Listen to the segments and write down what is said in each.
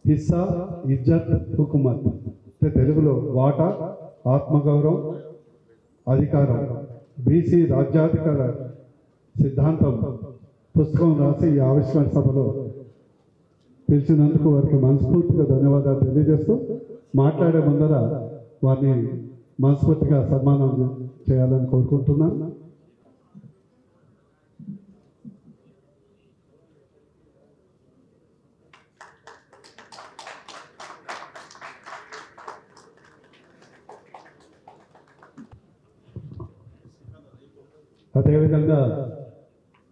హిస్సా ఇజ్జత్ హుకుమత్ అంటే తెలుగులో వాటా ఆత్మగౌరవం అధికారం బీసీ రాజ్యాధికార సిద్ధాంతం పుస్తకం రాసి ఈ ఆవిష్కరణ సభలో పిలిచినందుకు వారికి మనస్ఫూర్తిగా ధన్యవాదాలు తెలియజేస్తూ మాట్లాడే ముందర వారిని మనస్ఫూర్తిగా సన్మానం చేయాలని కోరుకుంటున్నాను. అదేవిధంగా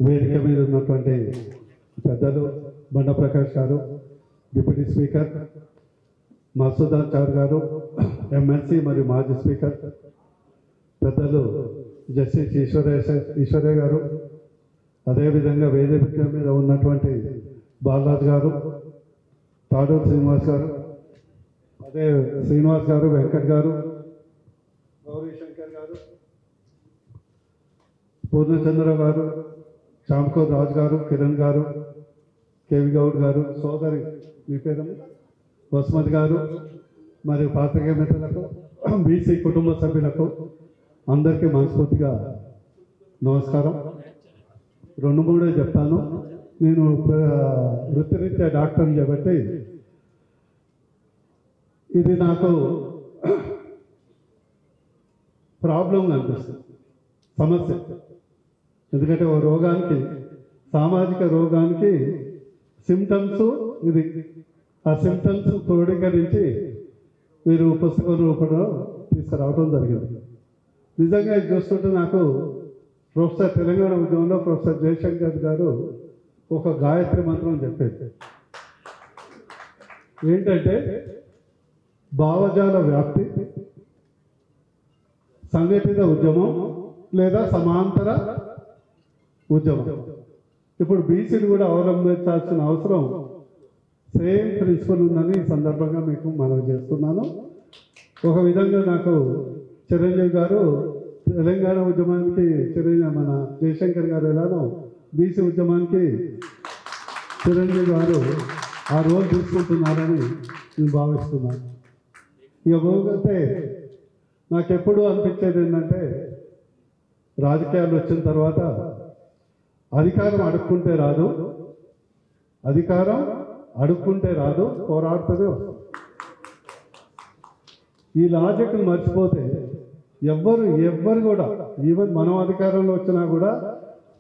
వేదిక మీద ఉన్నటువంటి పెద్దలు బండ ప్రకాష్ గారు, డిప్యూటీ స్పీకర్ మసూదాన్ చార్ గారు, ఎమ్మెల్సీ మరియు మాజీ స్పీకర్ పెద్దలు జస్టిస్ ఈశ్వరయ్య గారు, అదేవిధంగా వేదిక మీద ఉన్నటువంటి బాలరాజ్ గారు, తాడూరు శ్రీనివాస్ గారు, అదే శ్రీనివాస్ గారు, వెంకట్ గారు, గౌరీశంకర్ గారు, పూర్ణచంద్ర గారు, శ్యామ్కౌర్ రాజ్ గారు, కిరణ్ గారు, కేవి గౌడ్ గారు, సోదరి మీ పేరు వసుమతి గారు, మరియు పాత్రికేయ మిత్రులకు, బీసీ కుటుంబ సభ్యులకు అందరికీ మనస్ఫూర్తిగా నమస్కారం. 2-3 చెప్తాను. నేను వృత్తిరీత్యా డాక్టర్ని కాబట్టి ఇది నాకు ప్రాబ్లం అనిపిస్తుంది, సమస్య. ఎందుకంటే ఓ రోగానికి, సామాజిక రోగానికి సిమ్టమ్స్ ఇది, ఆ సిమ్టమ్స్ క్రోడీకరించి మీరు పుస్తకం రూపంలో తీసుకురావడం జరిగింది. నిజంగా ఇది చూస్తుంటే నాకు తెలంగాణ ఉద్యమంలో ప్రొఫెసర్ జయశంకర్ గారు ఒక గాయత్రి మంత్రం చెప్పేది. ఏంటంటే భావజాల వ్యాప్తి, సంఘటిత ఉద్యమం లేదా సమాంతర ఉద్యమం. ఇప్పుడు బీసీలు కూడా అవలంబించాల్సిన అవసరం సేమ్ ప్రిన్సిపల్ ఉందని ఈ సందర్భంగా మీకు మనవి చేస్తున్నాను. ఒక విధంగా నాకు చిరంజీవి గారు తెలంగాణ ఉద్యమానికి మన జయశంకర్ గారు ఎలానో బీసీ ఉద్యమానికి చిరంజీవి గారు ఆ రోల్ తీసుకుంటున్నారని నేను భావిస్తున్నాను. ఇక పోతే నాకు ఎప్పుడూ అనిపించేది ఏంటంటే రాజకీయాలు వచ్చిన తర్వాత అధికారం అడుక్కుంటే రాదు, అధికారం అడుక్కుంటే రాదు, పోరాడుతూనే వస్తుంది. ఈ లాజిక్ని మర్చిపోతే ఎవ్వరు కూడా, ఈవెన్ మనం అధికారంలో వచ్చినా కూడా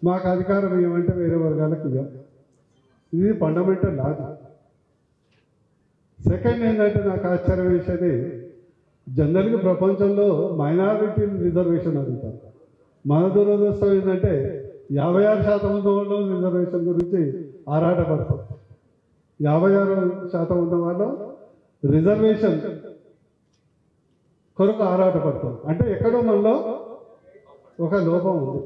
మాకు అధికారం ఏమంటే వేరే వర్గాలకు ఇవ్వం. ఇది ఫండమెంటల్ లాజిక్. సెకండ్ ఏంటంటే నాకు ఆశ్చర్యం వేసేది, జనరల్గా ప్రపంచంలో మైనారిటీ రిజర్వేషన్ అడుగుతారు. మన దురదృష్టం ఏంటంటే 56% ఉన్న వాళ్ళు రిజర్వేషన్ గురించి ఆరాటపడతాం. 56% ఉన్న వాళ్ళు రిజర్వేషన్ కొరకు ఆరాటపడతాం. అంటే ఎక్కడో మనలో ఒక లోపం ఉంది.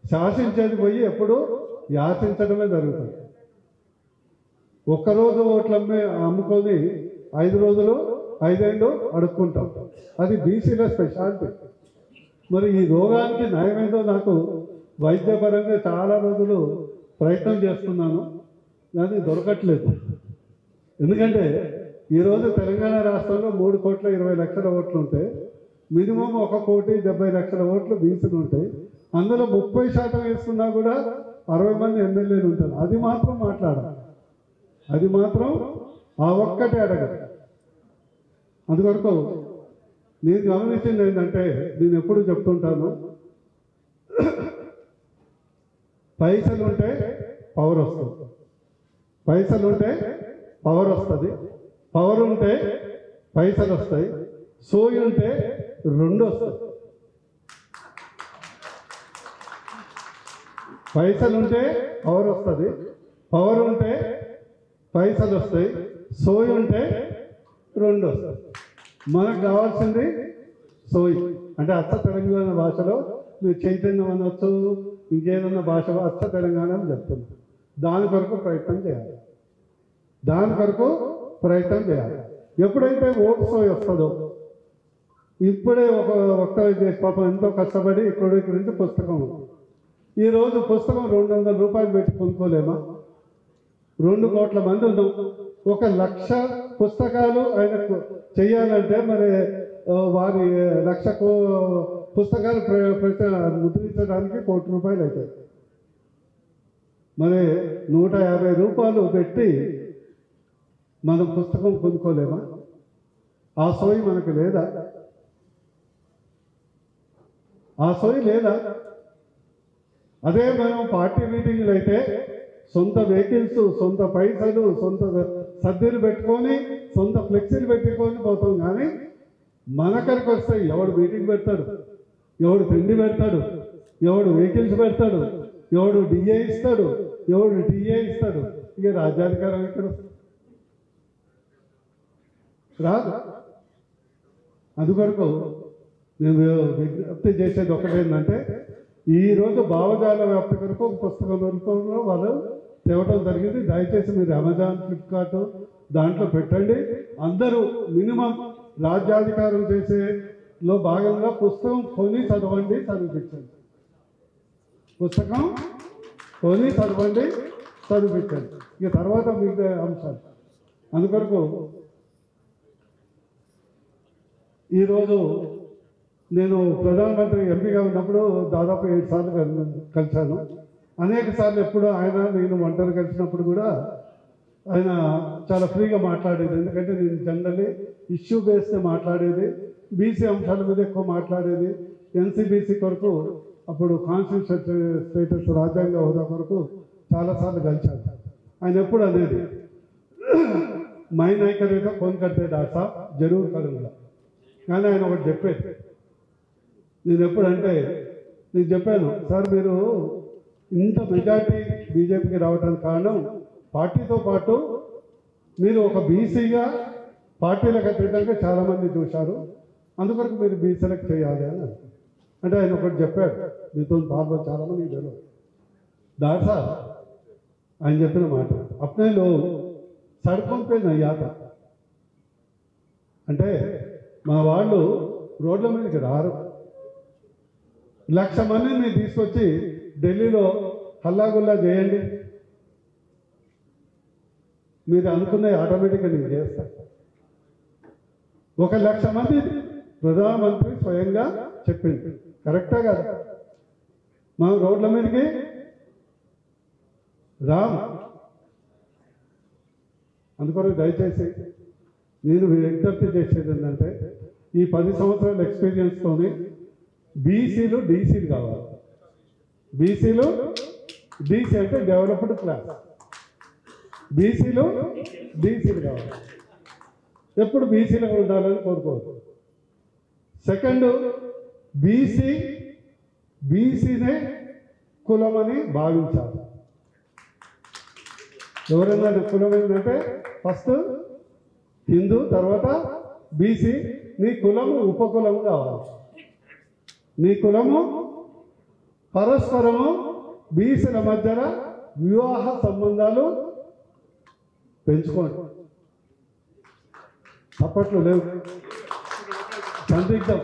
శాసించేది పోయి ఎప్పుడు యాచించడమే జరుగుతుంది. ఒక్కరోజు ఓట్లమ్మే అమ్ముకొని 5 రోజులు 5 ఏళ్ళు అడుక్కుంటాం. అది బీసీల స్పెషాలిటీ. మరి ఈ రోగానికి నయమేదో నాకు వైద్యపరంగా చాలా రోజులు ప్రయత్నం చేస్తున్నాను, కానీ దొరకట్లేదు. ఎందుకంటే ఈరోజు తెలంగాణ రాష్ట్రంలో 3,20,00,000 ఓట్లు ఉంటే మినిమం 1,70,00,000 ఓట్లు బీసీలు ఉంటాయి. అందులో 30% వేసుకున్నా కూడా 60 మంది ఎమ్మెల్యేలు ఉంటారు. అది మాత్రం మాట్లాడాలి, అది మాత్రం ఆ ఒక్కటే అడగదు. అందుకొరకు నేను గమనించింది ఏంటంటే, నేను ఎప్పుడు చెప్తుంటాను, పైసలు ఉంటే పవర్ వస్తుంది, పైసలు ఉంటే పవర్ వస్తుంది, పవర్ ఉంటే పైసలు వస్తాయి, సోయి ఉంటే 2 వస్తాయి. పైసలు ఉంటే పవర్ వస్తుంది, పవర్ ఉంటే పైసలు వస్తాయి, సోయి ఉంటే 2 వస్తాయి. మనకు కావాల్సింది సోయి. అంటే అచ్చ తెలంగాణ భాషలో మీరు చైతన్యం అనొచ్చు, ఇంకేదన్నా భాష అచ్చ తెలంగాణ అని చెప్తున్నాం. దాని కొరకు ప్రయత్నం చేయాలి, దాని కొరకు ప్రయత్నం చేయాలి. ఎప్పుడైతే ఓటు సోయి వస్తుందో, ఇప్పుడే ఒక్క చేసి పాపం ఎంతో కష్టపడి ఇక్కడి నుంచి పుస్తకం, ఈరోజు పుస్తకం 200 రూపాయలు పెట్టి కొనుక్కోలేమా? 2 కోట్ల మంది ఉన్నాం. 1,00,000 పుస్తకాలు ఆయనకు చేయాలంటే మరి వారి 1,00,000 పుస్తకాలు ముద్రించడానికి ₹1 కోటి అవుతాయి. మరి ₹150 పెట్టి మనం పుస్తకం కొనుక్కోలేమా? ఆ సోయి మనకు లేదా? ఆ సోయి లేదా? అదే మనం పార్టీ మీటింగ్లు అయితే సొంత వెహికల్స్, సొంత పైసలు, సొంత సర్దీలు పెట్టుకొని, సొంత ఫ్లెక్సీలు పెట్టుకొని పోతాం. కానీ మనకరికి వస్తే ఎవడు మీటింగ్ పెడతాడు, ఎవడు తిండి పెడతాడు, ఎవడు వెహికల్స్ పెడతాడు, ఎవడు డిఏ ఇస్తాడు, ఎవడు టీఏ ఇస్తాడు. ఇక రాజ్యాధికారం ఎక్కడ రాదు. అందుకొరకు నేను విజ్ఞప్తి చేసేది ఒకటేంటంటే, ఈరోజు భావజాల వ్యాప్తి కొరకు ఒక పుస్తకం రూపంలో వాళ్ళు తేవటం జరిగింది. దయచేసి మీరు అమెజాన్, ఫ్లిప్కార్ట్ దాంట్లో పెట్టండి. అందరూ మినిమం రాజ్యాధికారం చేసేలో భాగంగా పుస్తకం కొని చదవండి, చదివించండి. పుస్తకం కొని చదవండి, చదివించండి. ఇక తర్వాత మిగతా అంశాలు. అందుకొరకు ఈరోజు నేను ప్రధానమంత్రి ఎంపీగా ఉన్నప్పుడు దాదాపు 7 సార్లు కలిశాను. అనేక సార్లు ఎప్పుడు ఆయన నేను ఒంటరి కలిసినప్పుడు కూడా ఆయన చాలా ఫ్రీగా మాట్లాడేది. ఎందుకంటే నేను జనరల్లీ ఇష్యూ బేస్డ్ మాట్లాడేది, బీసీ అంశాల మీద ఎక్కువ మాట్లాడేది. ఎన్సీబీసీ కొరకు అప్పుడు కాన్స్టిట్యూషన్ స్టేటస్ రాజ్యాంగ హోదా కొరకు చాలాసార్లు కలిశాను. ఆయన ఎప్పుడు అనేది మై నాయకరేతో ఫోన్ కడితే డాక్టర్ సాబ్ జరూర్ కరుంగా. కానీ ఆయన ఒకటి చెప్పేది, నేను ఎప్పుడంటే నేను చెప్పాను, సార్ మీరు ఇంత మెజార్టీ బీజేపీకి రావడానికి కారణం పార్టీతో పాటు మీరు ఒక బీసీగా పార్టీలకు అతీతంగా చాలామంది చూశారు, అందుకొరకు మీరు బీసీలకు చేయాలి అని. అంటే ఆయన ఒకటి చెప్పాడు, మీతో పాల్గొని చాలామంది తెలియదు. డాక్టర్ సాబ్ ఆయన చెప్పిన మాట అప్నే లో సడకం పే నయ్యాత అంటే మా వాళ్ళు రోడ్ల మీదకి రారు. 1,00,000 మందిని మీరు తీసుకొచ్చి ఢిల్లీలో హల్లాగుల్లా చేయండి, మీరు అనుకునే ఆటోమేటిక్గా నేను చేస్తాను. 1,00,000 మంది ప్రధానమంత్రి స్వయంగా చెప్పింది కరెక్టా కదా? మనం రోడ్ల మీదకి రాము. అందుకొరకు దయచేసి నేను విజ్ఞప్తి చేసేది ఏంటంటే, ఈ 10 సంవత్సరాల ఎక్స్పీరియన్స్తోని బీసీలు డీసీలు కావాలి. బీసీలు డీసీ అంటే డెవలప్డ్ క్లాస్, బీసీలు డీసీలు కావాలి. ఎప్పుడు బీసీలుగా ఉండాలని కోరుకోవచ్చు. సెకండ్, బీసీనే కులమని భావించాలి. ఎవరైనా కులం ఏంటంటే ఫస్ట్ హిందూ, తర్వాత బీసీ. నీ కులము ఉపకులము కావాలి. నీ కులము పరస్పరము బీసీల మధ్యన వివాహ సంబంధాలు పెంచుకోండి. అప్పట్లో లేవు, సందిగ్ధం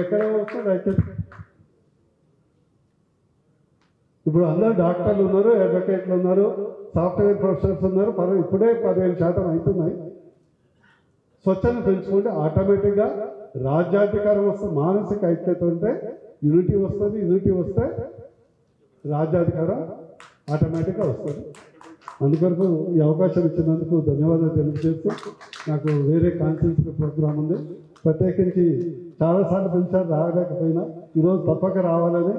ఎక్కడ వస్తుంది అయితే. ఇప్పుడు అందరూ డాక్టర్లు ఉన్నారు, అడ్వకేట్లు ఉన్నారు, సాఫ్ట్వేర్ ప్రొఫెసర్స్ ఉన్నారు. ఇప్పుడే 15% అవుతున్నాయి. స్వచ్ఛను పెంచుకుంటే ఆటోమేటిక్గా రాజ్యాధికారం వస్తుంది. మానసిక ఐక్యత ఉంటే యూనిటీ వస్తుంది, యూనిటీ వస్తే రాజ్యాధికారం ఆటోమేటిక్గా వస్తుంది. అందుకొరకు ఈ అవకాశం ఇచ్చినందుకు ధన్యవాదాలు తెలియజేస్తూ, నాకు వేరే కాన్ఫరెన్స్ ప్రోగ్రాం ఉంది, ప్రత్యేకించి చాలాసార్లు పిలిచారు, రాలేకపోయినా ఈరోజు తప్పక రావాలని,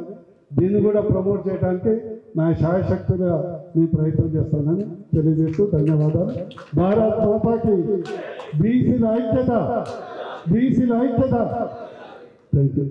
దీన్ని కూడా ప్రమోట్ చేయడానికి నా శాయశక్తిగా నేను ప్రయత్నం చేస్తానని తెలియజేస్తూ ధన్యవాదాలు. భారత్ మాతాకి బీసీల ఐక్యత, బీసీల ఐక్యత. Thank you.